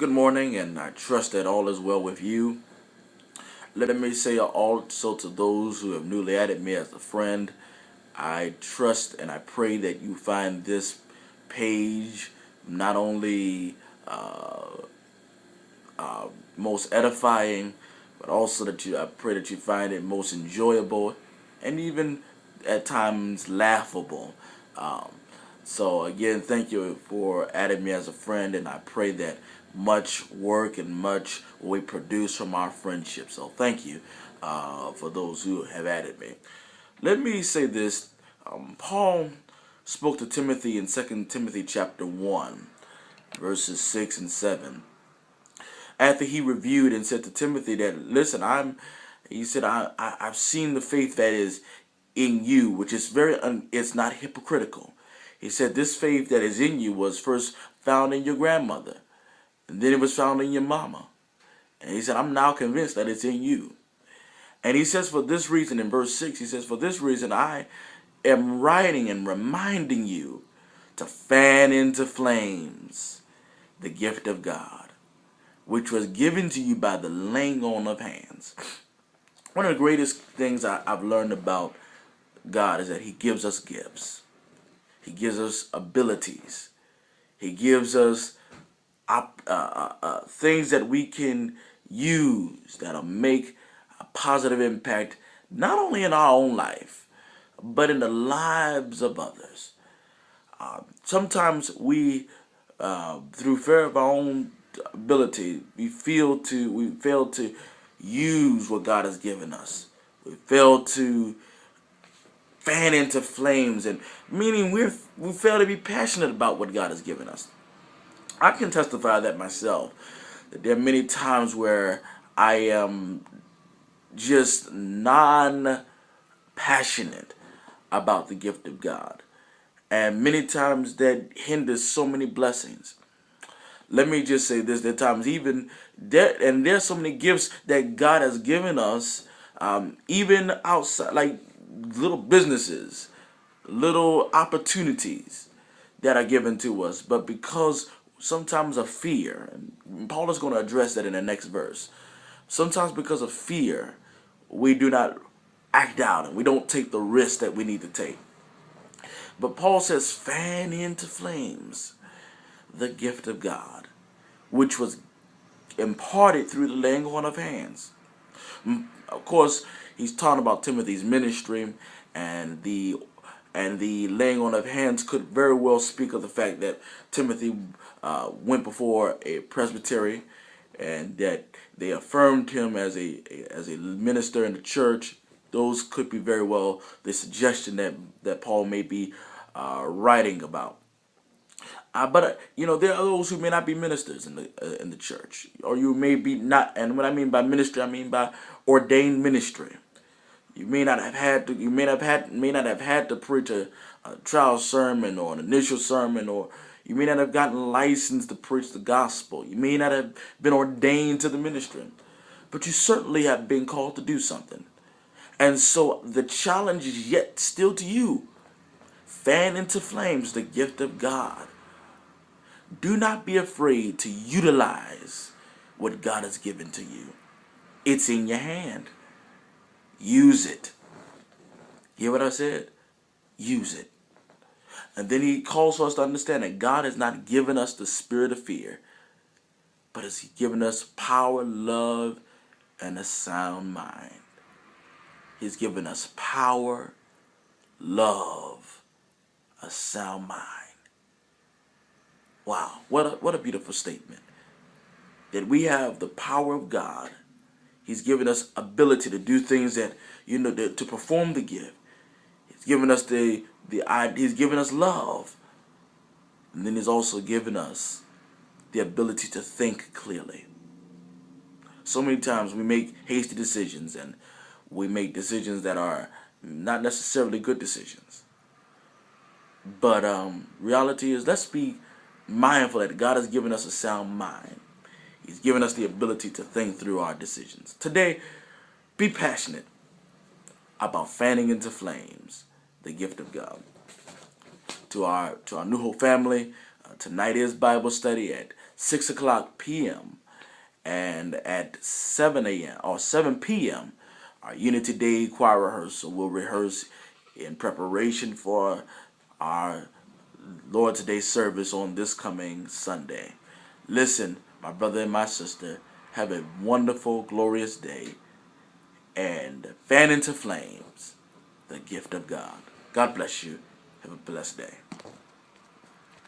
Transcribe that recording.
Good morning, and I trust that all is well with you. Let me say also to those who have newly added me as a friend, I trust and I pray that you find this page not only most edifying, but also I pray that you find it most enjoyable and even at times laughable. Um, so again, thank you for adding me as a friend, and I pray that much work and much will be produced from our friendship. So thank you for those who have added me. Let me say this: Paul spoke to Timothy in 2 Timothy chapter 1, verses 6 and 7. After he reviewed and said to Timothy that, listen, he said, I've seen the faith that is in you, which is it's not hypocritical. He said, this faith that is in you was first found in your grandmother, and then it was found in your mama. And he said, I'm now convinced that it's in you. And he says, for this reason, in verse 6, he says, for this reason, I am writing and reminding you to fan into flames the gift of God, which was given to you by the laying on of hands. One of the greatest things I've learned about God is that he gives us gifts. He gives us abilities. He gives us things that we can use that'll make a positive impact, not only in our own life, but in the lives of others. Sometimes we, through fear of our own ability, we fail to use what God has given us. We fail to fan into flames, and meaning we fail to be passionate about what God has given us. I can testify that myself. That there are many times where I am just non-passionate about the gift of God, and many times that hinders so many blessings. Let me just say this: there are times even there, and there's so many gifts that God has given us, even outside, like little businesses, little opportunities that are given to us, but because sometimes of fear, and Paul is going to address that in the next verse. Sometimes because of fear, we do not act out and we don't take the risk that we need to take. But Paul says, fan into flames the gift of God, which was imparted through the laying on of hands. Of course, he's talking about Timothy's ministry, and the laying on of hands could very well speak of the fact that Timothy went before a presbytery, and that they affirmed him as a minister in the church. Those could be very well the suggestion that Paul may be writing about. But there are those who may not be ministers in the church, or you may be not. And what I mean by ministry, I mean by ordained ministry. You may not have had to. You may not have had to preach a trial sermon or an initial sermon, or you may not have gotten licensed to preach the gospel. You may not have been ordained to the ministry, but you certainly have been called to do something. And so the challenge is yet still to you. Fan into flames the gift of God. Do not be afraid to utilize what God has given to you. It's in your hand. Use it. Hear what I said? Use it. And then he calls for us to understand that God has not given us the spirit of fear, but has given us power, love, and a sound mind. He's given us power, love, a sound mind. Wow, what a beautiful statement. That we have the power of God. He's given us ability to do things that, to perform the gift. He's given us he's given us love. And then he's also given us the ability to think clearly. So many times we make hasty decisions, and we make decisions that are not necessarily good decisions. But reality is, let's be mindful that God has given us a sound mind. He's given us the ability to think through our decisions. Today, be passionate about fanning into flames the gift of God. To our New Hope family, Tonight is Bible study at 6 o'clock p.m. and at 7 a.m. or 7 p.m. our Unity Day choir rehearsal. We'll rehearse in preparation for our Lord's Day service on this coming Sunday. Listen, my brother and my sister, have a wonderful, glorious day and fan into flames the gift of God. God bless you. Have a blessed day.